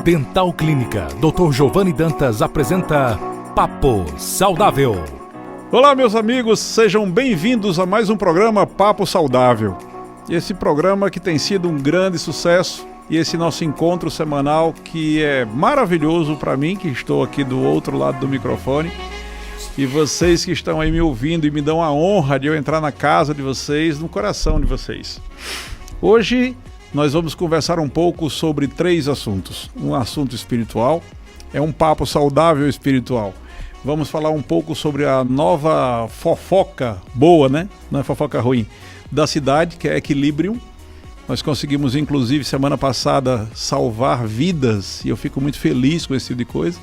Dental Clínica Dr. Giovanni Dantas apresenta Papo Saudável. Olá, meus amigos, sejam bem-vindos a mais um programa Papo Saudável. Esse programa que tem sido um grande sucesso e esse nosso encontro semanal que é maravilhoso para mim, que estou aqui do outro lado do microfone, e vocês que estão aí me ouvindo e me dão a honra de eu entrar na casa de vocês, no coração de vocês. Hoje nós vamos conversar um pouco sobre 3 assuntos. Um assunto espiritual, é um papo saudável espiritual. Vamos falar um pouco sobre a nova fofoca boa, né? Não é fofoca ruim, da cidade, que é Equilibrium. Nós conseguimos, inclusive, semana passada, salvar vidas, e eu fico muito feliz com esse tipo de coisa.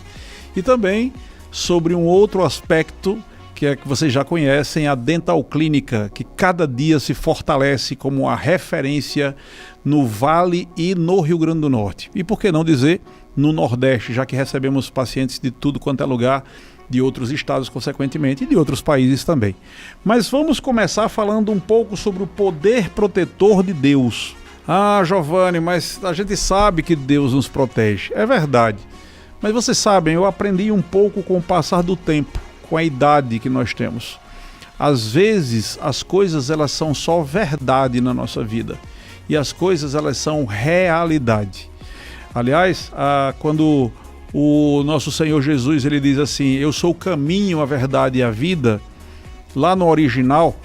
E também sobre um outro aspecto que vocês já conhecem, a Dental Clínica, que cada dia se fortalece como a referência no Vale e no Rio Grande do Norte. E por que não dizer no Nordeste, já que recebemos pacientes de tudo quanto é lugar, de outros estados, consequentemente, e de outros países também. Mas vamos começar falando um pouco sobre o poder protetor de Deus. Ah, Giovanni, mas a gente sabe que Deus nos protege. É verdade. Mas vocês sabem, eu aprendi um pouco com o passar do tempo, com a idade que nós temos. Às vezes, as coisas elas são só verdade na nossa vida. E as coisas elas são realidade. Aliás, quando o nosso Senhor Jesus ele diz assim, eu sou o caminho, a verdade e a vida, lá no original,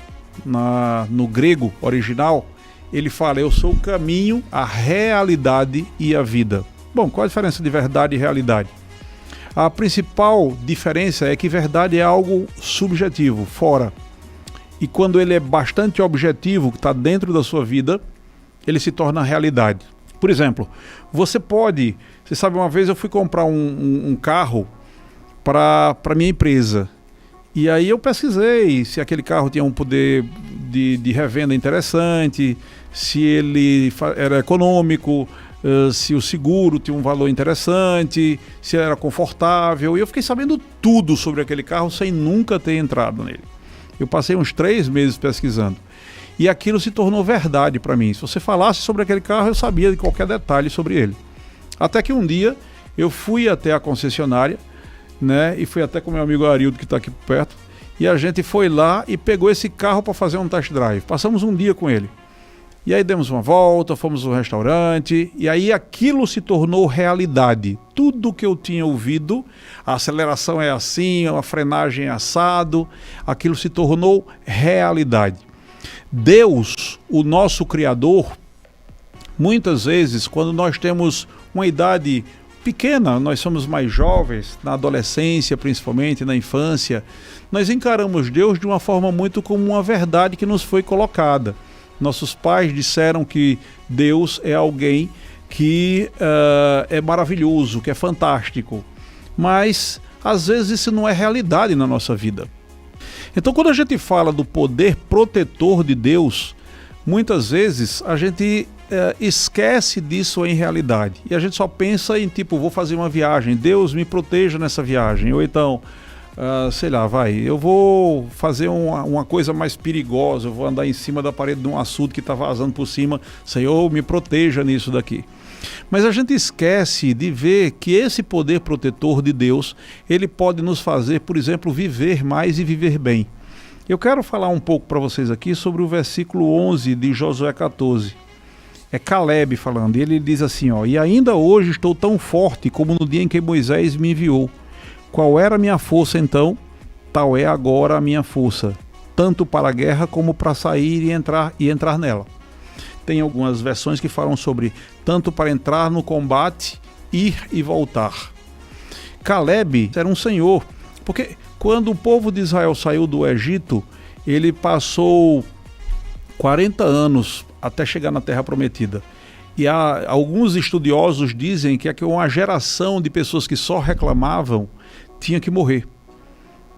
no grego original, ele fala, eu sou o caminho, a realidade e a vida. Bom, qual a diferença de verdade e realidade? A principal diferença é que verdade é algo subjetivo, fora. E quando ele é bastante objetivo, que está dentro da sua vida, ele se torna realidade. Por exemplo, você sabe, uma vez eu fui comprar um carro para minha empresa. E aí eu pesquisei se aquele carro tinha um poder de revenda interessante, se ele era econômico, se o seguro tinha um valor interessante, se era confortável. E eu fiquei sabendo tudo sobre aquele carro sem nunca ter entrado nele. Eu passei uns 3 meses pesquisando. E aquilo se tornou verdade para mim. Se você falasse sobre aquele carro, eu sabia de qualquer detalhe sobre ele. Até que um dia eu fui até a concessionária, né? E fui até com meu amigo Arildo, que está aqui perto. E a gente foi lá e pegou esse carro para fazer um test drive. Passamos um dia com ele. E aí demos uma volta, fomos no restaurante, e aí aquilo se tornou realidade. Tudo que eu tinha ouvido, a aceleração é assim, a frenagem é assado, aquilo se tornou realidade. Deus, o nosso Criador, muitas vezes, quando nós temos uma idade pequena, nós somos mais jovens, na adolescência principalmente, na infância, nós encaramos Deus de uma forma muito como uma verdade que nos foi colocada. Nossos pais disseram que Deus é alguém que é maravilhoso, que é fantástico. Mas, às vezes, isso não é realidade na nossa vida. Então, quando a gente fala do poder protetor de Deus, muitas vezes a gente esquece disso em realidade. E a gente só pensa em, vou fazer uma viagem, Deus me proteja nessa viagem. Ou então, eu vou fazer uma coisa mais perigosa, eu vou andar em cima da parede de um açude que está vazando por cima, Senhor, me proteja nisso daqui. Mas a gente esquece de ver que esse poder protetor de Deus, ele pode nos fazer, por exemplo, viver mais e viver bem. Eu quero falar um pouco para vocês aqui sobre o versículo 11 de Josué 14. É Caleb falando, e ele diz assim, e ainda hoje estou tão forte como no dia em que Moisés me enviou. Qual era a minha força então? Tal é agora a minha força, tanto para a guerra como para sair e entrar nela. Tem algumas versões que falam sobre tanto para entrar no combate, ir e voltar. Caleb era um senhor, porque quando o povo de Israel saiu do Egito, ele passou 40 anos até chegar na Terra Prometida. E alguns estudiosos dizem que uma geração de pessoas que só reclamavam tinha que morrer.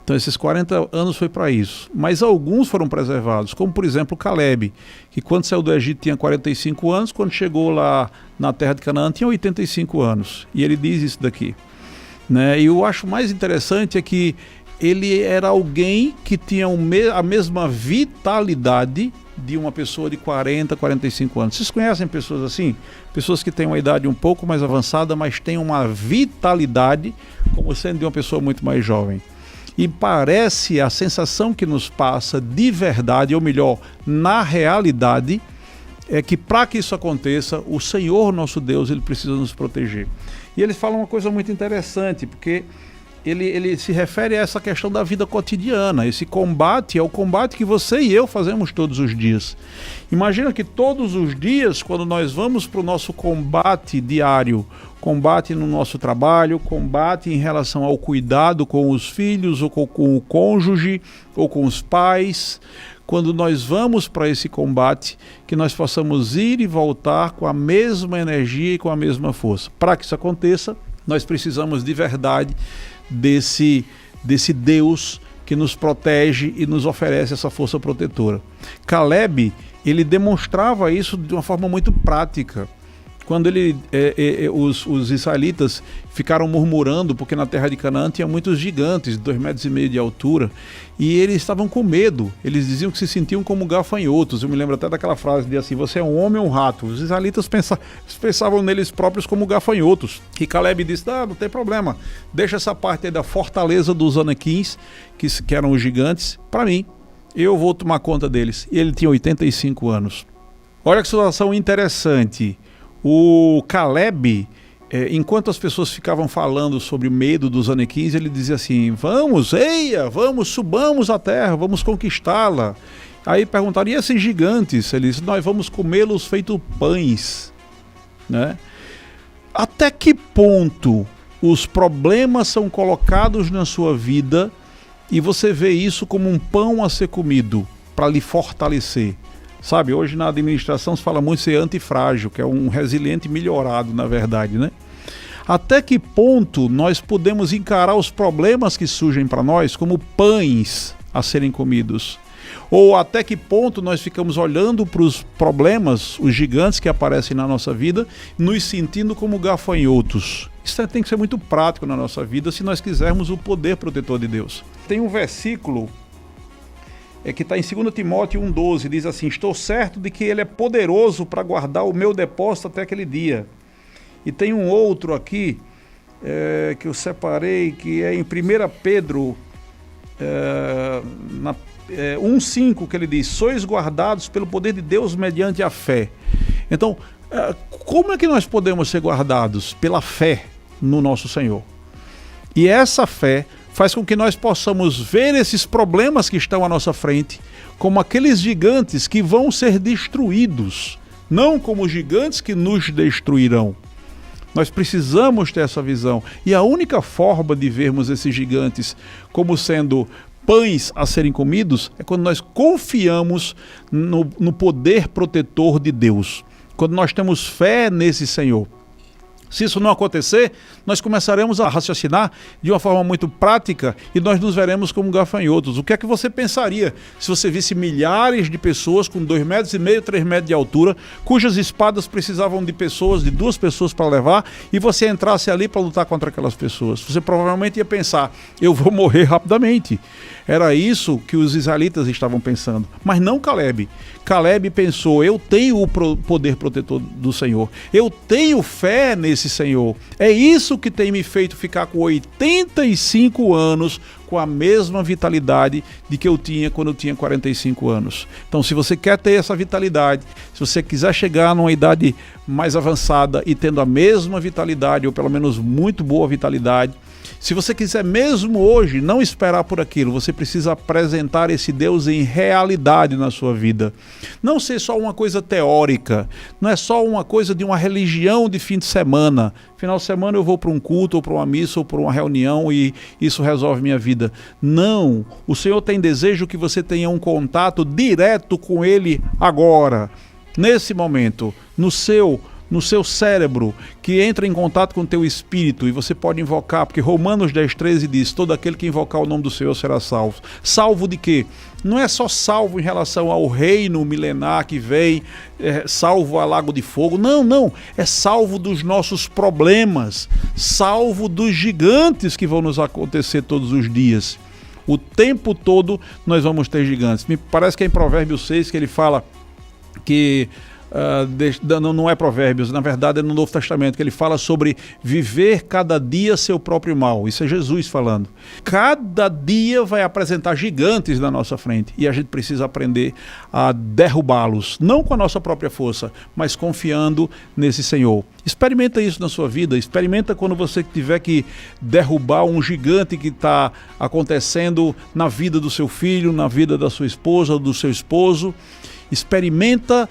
Então esses 40 anos foi para isso. Mas alguns foram preservados, como por exemplo Caleb, que quando saiu do Egito tinha 45 anos, quando chegou lá na terra de Canaã tinha 85 anos. E ele diz isso daqui. Né? E eu acho mais interessante é que ele era alguém que tinha a mesma vitalidade de uma pessoa de 40, 45 anos. Vocês conhecem pessoas assim? Pessoas que têm uma idade um pouco mais avançada, mas têm uma vitalidade como sendo de uma pessoa muito mais jovem. E parece, a sensação que nos passa de verdade, ou melhor, na realidade, é que para que isso aconteça, o Senhor nosso Deus, ele precisa nos proteger. E eles falam uma coisa muito interessante, porque ele se refere a essa questão da vida cotidiana. Esse combate é o combate que você e eu fazemos todos os dias. Imagina que todos os dias, quando nós vamos para o nosso combate diário, combate no nosso trabalho, combate em relação ao cuidado com os filhos, ou com o cônjuge, ou com os pais, quando nós vamos para esse combate, que nós possamos ir e voltar com a mesma energia e com a mesma força. Para que isso aconteça, nós precisamos de verdade desse Deus que nos protege e nos oferece essa força protetora. Caleb, ele demonstrava isso de uma forma muito prática. Quando os israelitas ficaram murmurando, porque na terra de Canaã tinha muitos gigantes, de 2,5 metros de altura, e eles estavam com medo. Eles diziam que se sentiam como gafanhotos. Eu me lembro até daquela frase de assim: você é um homem ou um rato? Os israelitas pensavam neles próprios como gafanhotos. E Caleb disse: não tem problema, deixa essa parte aí da fortaleza dos Anaquins, que eram os gigantes, para mim. Eu vou tomar conta deles. E ele tinha 85 anos. Olha que situação interessante. O Caleb, enquanto as pessoas ficavam falando sobre o medo dos Anaquins, ele dizia assim: vamos, subamos a terra, vamos conquistá-la. Aí perguntaram: e esses gigantes? Ele disse: nós vamos comê-los feito pães, né? Até que ponto os problemas são colocados na sua vida e você vê isso como um pão a ser comido para lhe fortalecer? Sabe, hoje na administração se fala muito ser antifrágil, que é um resiliente melhorado, na verdade, né? Até que ponto nós podemos encarar os problemas que surgem para nós como pães a serem comidos? Ou até que ponto nós ficamos olhando para os problemas, os gigantes que aparecem na nossa vida, nos sentindo como gafanhotos? Isso tem que ser muito prático na nossa vida se nós quisermos o poder protetor de Deus. Tem um versículo que está em 2 Timóteo 1,12, diz assim: estou certo de que ele é poderoso para guardar o meu depósito até aquele dia. E tem um outro aqui, que eu separei, que é em 1 Pedro 1,5, que ele diz: sois guardados pelo poder de Deus mediante a fé. Então, como é que nós podemos ser guardados? Pela fé no nosso Senhor. E essa fé faz com que nós possamos ver esses problemas que estão à nossa frente como aqueles gigantes que vão ser destruídos, não como gigantes que nos destruirão. Nós precisamos ter essa visão. E a única forma de vermos esses gigantes como sendo pães a serem comidos é quando nós confiamos no poder protetor de Deus, quando nós temos fé nesse Senhor. Se isso não acontecer, nós começaremos a raciocinar de uma forma muito prática e nós nos veremos como gafanhotos. O que é que você pensaria se você visse milhares de pessoas com 2,5 metros, 3 metros de altura, cujas espadas precisavam de pessoas, de 2 pessoas para levar, e você entrasse ali para lutar contra aquelas pessoas? Você provavelmente ia pensar: eu vou morrer rapidamente. Era isso que os israelitas estavam pensando. Mas não Caleb. Caleb pensou: eu tenho o poder protetor do Senhor. Eu tenho fé nesse Senhor. É isso que tem me feito ficar com 85 anos com a mesma vitalidade de que eu tinha quando eu tinha 45 anos. Então, se você quer ter essa vitalidade, se você quiser chegar numa idade mais avançada e tendo a mesma vitalidade, ou pelo menos muito boa vitalidade, se você quiser mesmo hoje não esperar por aquilo, você precisa apresentar esse Deus em realidade na sua vida. Não ser só uma coisa teórica, não é só uma coisa de uma religião de fim de semana. Final de semana eu vou para um culto, ou para uma missa, ou para uma reunião e isso resolve minha vida. Não, o Senhor tem desejo que você tenha um contato direto com Ele agora, nesse momento, no seu cérebro, que entra em contato com o teu espírito, e você pode invocar, porque Romanos 10,13 diz: todo aquele que invocar o nome do Senhor será salvo. Salvo de quê? Não é só salvo em relação ao reino milenar que vem, salvo a lago de fogo. Não. É salvo dos nossos problemas, salvo dos gigantes que vão nos acontecer todos os dias. O tempo todo nós vamos ter gigantes. Me parece que é em Provérbios 6 que ele fala que... não é Provérbios, na verdade é no Novo Testamento, que ele fala sobre viver cada dia seu próprio mal. Isso é Jesus falando. Cada dia vai apresentar gigantes na nossa frente e a gente precisa aprender a derrubá-los, não com a nossa própria força, mas confiando nesse Senhor. Experimenta isso na sua vida, experimenta quando você tiver que derrubar um gigante que está acontecendo na vida do seu filho, na vida da sua esposa ou do seu esposo. Experimenta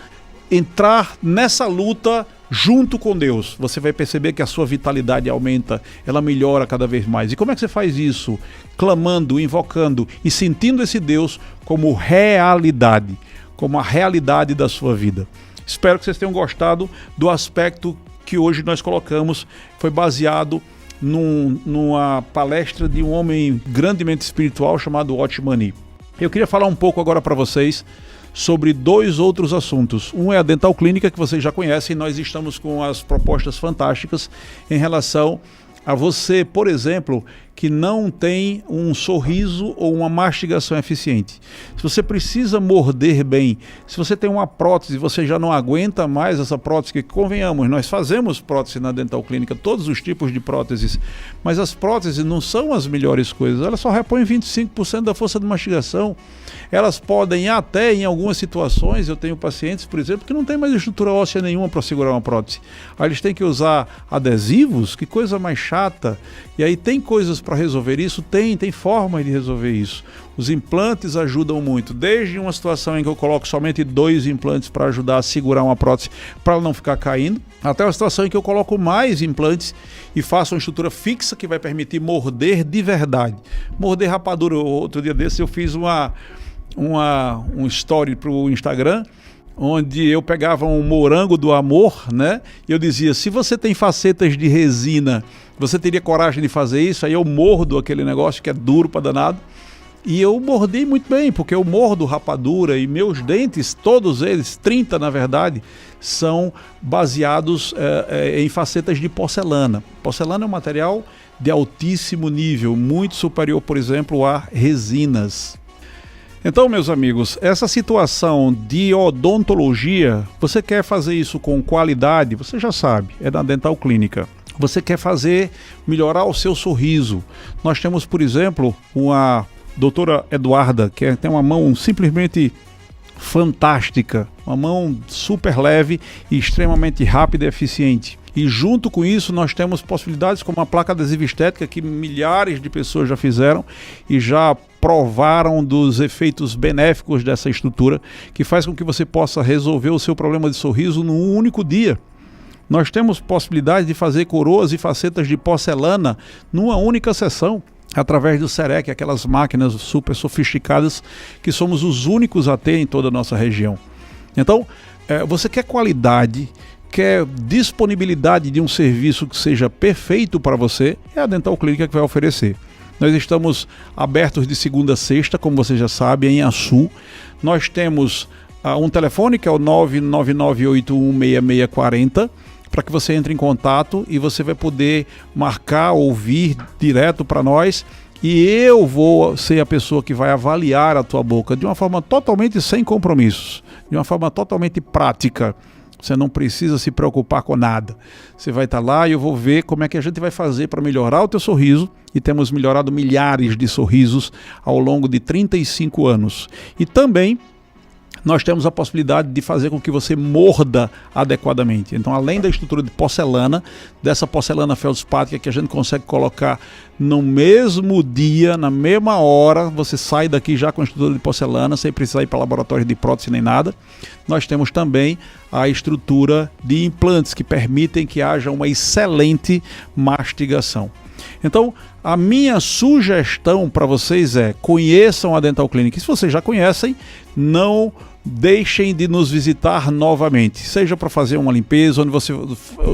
entrar nessa luta junto com Deus. Você vai perceber que a sua vitalidade aumenta, ela melhora cada vez mais. E como é que você faz isso? Clamando, invocando e sentindo esse Deus como realidade, como a realidade da sua vida. Espero que vocês tenham gostado do aspecto que hoje nós colocamos. Foi baseado numa palestra de um homem grandemente espiritual chamado Otmani. Eu queria falar um pouco agora para vocês sobre dois outros assuntos. Um é a Dental Clínica, que vocês já conhecem. Nós estamos com as propostas fantásticas em relação a você, por exemplo, que não tem um sorriso ou uma mastigação eficiente. Se você precisa morder bem, se você tem uma prótese e você já não aguenta mais essa prótese, que convenhamos, nós fazemos prótese na Dental Clínica, todos os tipos de próteses, mas as próteses não são as melhores coisas, elas só repõem 25% da força de mastigação. Elas podem até, em algumas situações, eu tenho pacientes, por exemplo, que não tem mais estrutura óssea nenhuma para segurar uma prótese. Aí eles têm que usar adesivos, que coisa mais chata. E aí tem coisas para resolver isso? Tem forma de resolver isso. Os implantes ajudam muito, desde uma situação em que eu coloco somente 2 implantes para ajudar a segurar uma prótese para ela não ficar caindo, até uma situação em que eu coloco mais implantes e faço uma estrutura fixa que vai permitir morder de verdade. Morder rapadura. Outro dia desse eu fiz um story para o Instagram, onde eu pegava um morango do amor, né? E eu dizia, se você tem facetas de resina, você teria coragem de fazer isso? Aí eu mordo aquele negócio que é duro para danado. E eu mordi muito bem, porque eu mordo rapadura e meus dentes, todos eles, 30 na verdade, são baseados em facetas de porcelana. Porcelana é um material de altíssimo nível, muito superior, por exemplo, a resinas. Então, meus amigos, essa situação de odontologia, você quer fazer isso com qualidade, você já sabe, é na Dental Clínica. Você quer melhorar o seu sorriso. Nós temos, por exemplo, uma doutora Eduarda, que tem uma mão simplesmente fantástica, uma mão super leve e extremamente rápida e eficiente. E junto com isso nós temos possibilidades como a placa adesiva estética, que milhares de pessoas já fizeram e já provaram dos efeitos benéficos dessa estrutura, que faz com que você possa resolver o seu problema de sorriso num único dia. Nós temos possibilidade de fazer coroas e facetas de porcelana numa única sessão, através do Cerec, aquelas máquinas super sofisticadas que somos os únicos a ter em toda a nossa região. Então, você quer qualidade, quer disponibilidade de um serviço que seja perfeito para você, é a Dental Clínica que vai oferecer. Nós estamos abertos de segunda a sexta, como você já sabe, em Açu. Nós temos um telefone que é o 999816640, para que você entre em contato e você vai poder marcar ou vir direto para nós, e eu vou ser a pessoa que vai avaliar a tua boca de uma forma totalmente sem compromissos, de uma forma totalmente prática. Você não precisa se preocupar com nada. Você vai estar lá e eu vou ver como é que a gente vai fazer para melhorar o teu sorriso, e temos melhorado milhares de sorrisos ao longo de 35 anos. E também nós temos a possibilidade de fazer com que você morda adequadamente. Então, além da estrutura de porcelana, dessa porcelana feldspática que a gente consegue colocar no mesmo dia, na mesma hora, você sai daqui já com a estrutura de porcelana, sem precisar ir para laboratório de prótese nem nada. Nós temos também a estrutura de implantes que permitem que haja uma excelente mastigação. Então, a minha sugestão para vocês é: conheçam a Dental Clinic. Se vocês já conhecem, não deixem de nos visitar novamente, seja para fazer uma limpeza, onde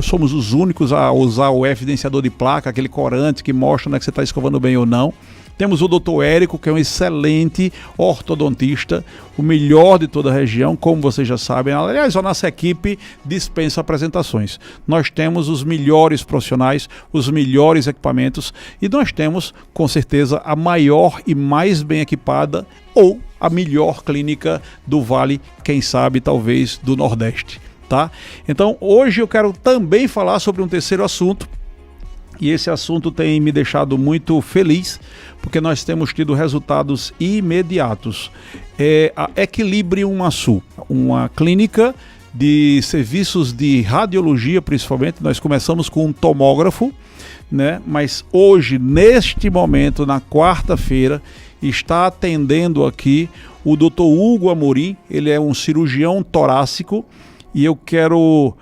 somos os únicos a usar o evidenciador de placa, aquele corante que mostra onde é que você está escovando bem ou não. Temos o Dr. Érico, que é um excelente ortodontista, o melhor de toda a região, como vocês já sabem. Aliás, a nossa equipe dispensa apresentações. Nós temos os melhores profissionais, os melhores equipamentos e nós temos, com certeza, a maior e mais bem equipada ou a melhor clínica do Vale, quem sabe, talvez, do Nordeste. Tá? Então, hoje eu quero também falar sobre um terceiro assunto. E esse assunto tem me deixado muito feliz, porque nós temos tido resultados imediatos. É a Equilibrium Açu, uma clínica de serviços de radiologia, principalmente. Nós começamos com um tomógrafo, né? Mas hoje, neste momento, na quarta-feira, está atendendo aqui o Dr. Hugo Amorim. Ele é um cirurgião torácico e eu quero,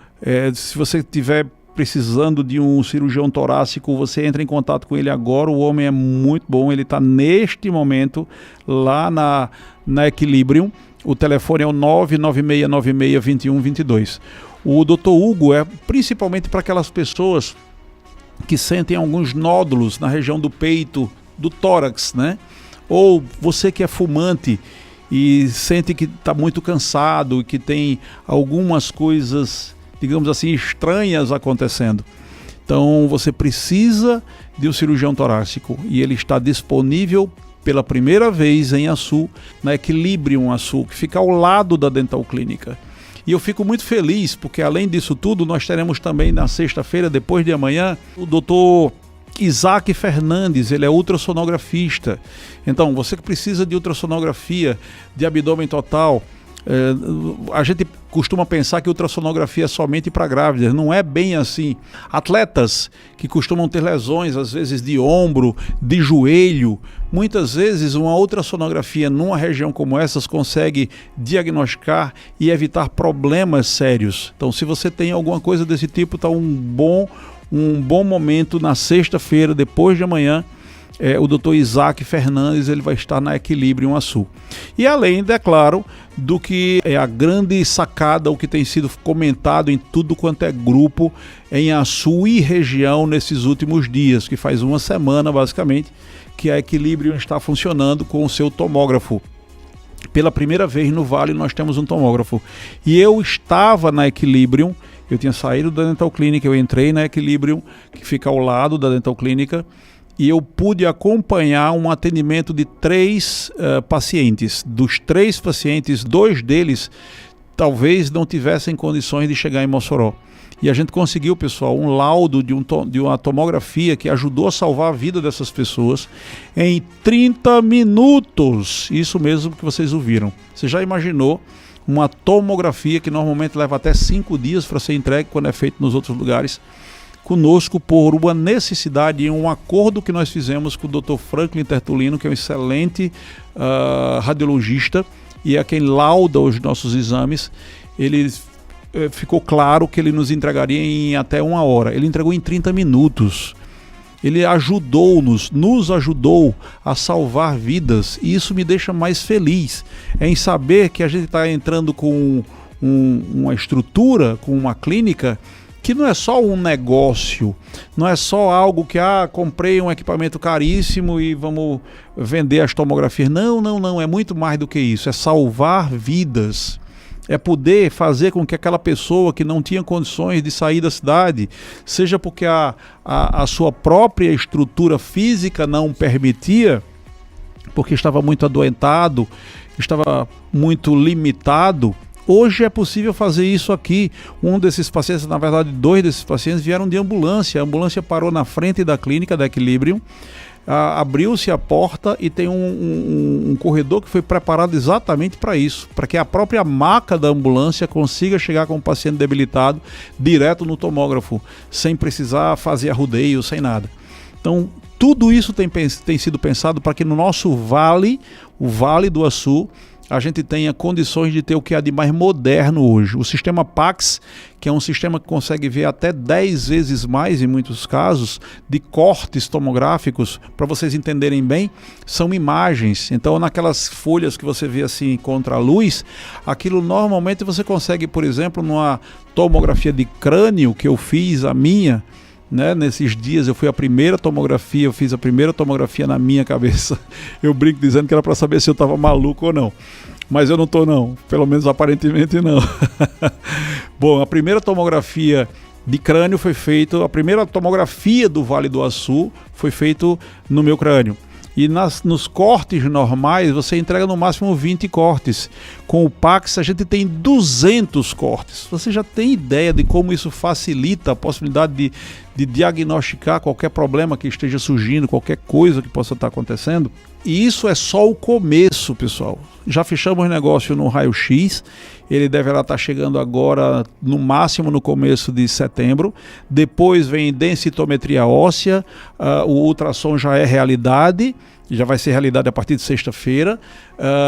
se você tiver precisando de um cirurgião torácico, você entra em contato com ele agora. O homem é muito bom, ele está neste momento lá na Equilibrium. O telefone é o 996962122. O Dr. Hugo é principalmente para aquelas pessoas que sentem alguns nódulos na região do peito, do tórax, né? Ou você que é fumante e sente que está muito cansado e que tem algumas coisas, digamos assim, estranhas acontecendo. Então você precisa de um cirurgião torácico e ele está disponível pela primeira vez em Açu, na Equilibrium Açu, que fica ao lado da Dental Clínica. E eu fico muito feliz porque, além disso tudo, nós teremos também na sexta-feira, depois de amanhã, o Dr. Isaac Fernandes. Ele é ultrassonografista. Então, você que precisa de ultrassonografia de abdômen total, a gente costuma pensar que ultrassonografia é somente para grávidas. Não é bem assim. Atletas que costumam ter lesões, às vezes de ombro, de joelho, muitas vezes uma ultrassonografia numa região como essas consegue diagnosticar e evitar problemas sérios. Então, se você tem alguma coisa desse tipo, está um bom momento na sexta-feira, depois de amanhã. O Dr. Isaac Fernandes, ele vai estar na Equilibrium Açu. E além, é claro, do que é a grande sacada, o que tem sido comentado em tudo quanto é grupo em Açu e região nesses últimos dias, que faz uma semana basicamente, que a Equilibrium está funcionando com o seu tomógrafo. Pela primeira vez no Vale nós temos um tomógrafo. E eu estava na Equilibrium, eu tinha saído da Dental Clínica, eu entrei na Equilibrium, que fica ao lado da Dental Clínica, e eu pude acompanhar um atendimento de 3 pacientes. Dos 3 pacientes, 2 deles talvez não tivessem condições de chegar em Mossoró. E a gente conseguiu, pessoal, um laudo de uma tomografia que ajudou a salvar a vida dessas pessoas em 30 minutos. Isso mesmo que vocês ouviram. Você já imaginou uma tomografia que normalmente leva até 5 dias para ser entregue quando é feito nos outros lugares? Conosco, por uma necessidade e um acordo que nós fizemos com o Dr. Franklin Tertulino, que é um excelente radiologista e é quem lauda os nossos exames. Ele ficou claro que ele nos entregaria em até 1 hora. Ele entregou em 30 minutos. Ele nos ajudou a salvar vidas, e isso me deixa mais feliz em saber que a gente está entrando com uma estrutura, com uma clínica que não é só um negócio, não é só algo que, comprei um equipamento caríssimo e vamos vender as tomografias. Não, é muito mais do que isso, é salvar vidas. É poder fazer com que aquela pessoa que não tinha condições de sair da cidade, seja porque a sua própria estrutura física não permitia, porque estava muito adoentado, estava muito limitado. Hoje é possível fazer isso aqui. Um desses pacientes, na verdade 2 desses pacientes vieram de ambulância. A ambulância parou na frente da clínica da Equilibrium, abriu-se a porta e tem um corredor que foi preparado exatamente para isso, para que a própria maca da ambulância consiga chegar com o paciente debilitado direto no tomógrafo, sem precisar fazer arrudeio, sem nada. Então, tudo isso tem sido pensado para que no nosso vale, o Vale do Açu, a gente tenha condições de ter o que há de mais moderno hoje. O sistema PACS, que é um sistema que consegue ver até 10 vezes mais, em muitos casos, de cortes tomográficos. Para vocês entenderem bem, são imagens. Então, naquelas folhas que você vê assim contra a luz, aquilo normalmente você consegue, por exemplo, numa tomografia de crânio, que eu fiz a minha, né? Nesses dias eu fiz a primeira tomografia na minha cabeça. Eu brinco dizendo que era para saber se eu estava maluco ou não. Mas eu não estou não, pelo menos aparentemente não. Bom, a primeira tomografia de crânio foi feita, a primeira tomografia do Vale do Açu foi feita no meu crânio. E nos cortes normais, você entrega no máximo 20 cortes. Com o Pax, a gente tem 200 cortes. Você já tem ideia de como isso facilita a possibilidade de diagnosticar qualquer problema que esteja surgindo, qualquer coisa que possa estar acontecendo? E isso é só o começo, pessoal. Já fechamos o negócio no raio-x. Ele deverá estar chegando agora, no máximo, no começo de setembro. Depois vem densitometria óssea. O ultrassom já é realidade. Já vai ser realidade a partir de sexta-feira.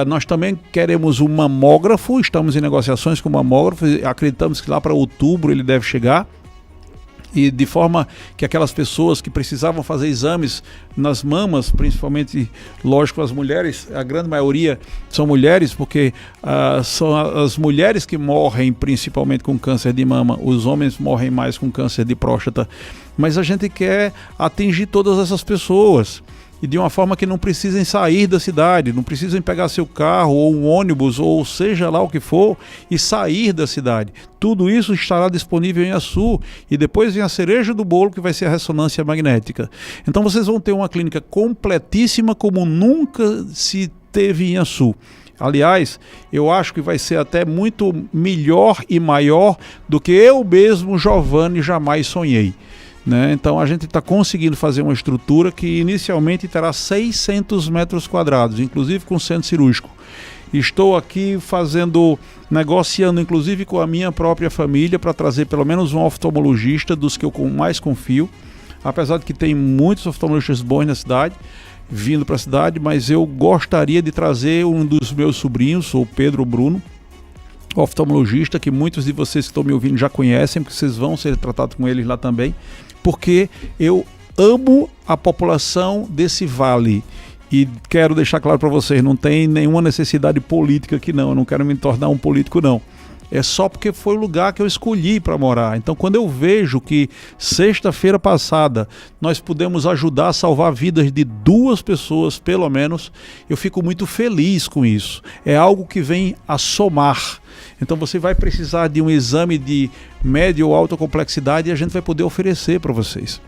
Nós também queremos um mamógrafo. Estamos em negociações com o mamógrafo. Acreditamos que lá para outubro ele deve chegar. E de forma que aquelas pessoas que precisavam fazer exames nas mamas, principalmente, lógico, as mulheres, a grande maioria são mulheres, porque são as mulheres que morrem principalmente com câncer de mama, os homens morrem mais com câncer de próstata, mas a gente quer atingir todas essas pessoas. E de uma forma que não precisem sair da cidade, não precisem pegar seu carro ou um ônibus ou seja lá o que for e sair da cidade. Tudo isso estará disponível em Açu e depois vem a cereja do bolo que vai ser a ressonância magnética. Então vocês vão ter uma clínica completíssima como nunca se teve em Açu. Aliás, eu acho que vai ser até muito melhor e maior do que eu mesmo, Giovanni, jamais sonhei. Então a gente está conseguindo fazer uma estrutura que inicialmente terá 600 metros quadrados, inclusive com centro cirúrgico. Estou aqui negociando inclusive com a minha própria família para trazer pelo menos um oftalmologista dos que eu mais confio, apesar de que tem muitos oftalmologistas bons na cidade, vindo para a cidade, mas eu gostaria de trazer um dos meus sobrinhos, o Pedro Bruno, oftalmologista, que muitos de vocês que estão me ouvindo já conhecem, porque vocês vão ser tratados com eles lá também, porque eu amo a população desse vale e quero deixar claro para vocês, não tem nenhuma necessidade política aqui não, eu não quero me tornar um político não, é só porque foi o lugar que eu escolhi para morar. Então quando eu vejo que sexta-feira passada nós pudemos ajudar a salvar vidas de 2 pessoas pelo menos, eu fico muito feliz com isso, é algo que vem a somar. Então você vai precisar de um exame de média ou alta complexidade e a gente vai poder oferecer para vocês.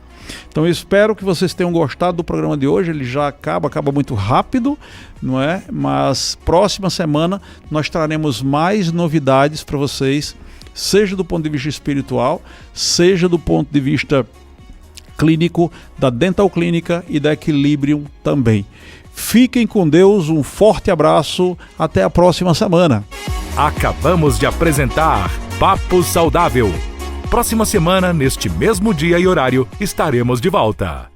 Então eu espero que vocês tenham gostado do programa de hoje, ele já acaba muito rápido, não é? Mas próxima semana nós traremos mais novidades para vocês, seja do ponto de vista espiritual, seja do ponto de vista clínico, da Dental Clínica e da Equilibrium também. Fiquem com Deus, um forte abraço, até a próxima semana. Acabamos de apresentar Papo Saudável. Próxima semana, neste mesmo dia e horário, estaremos de volta.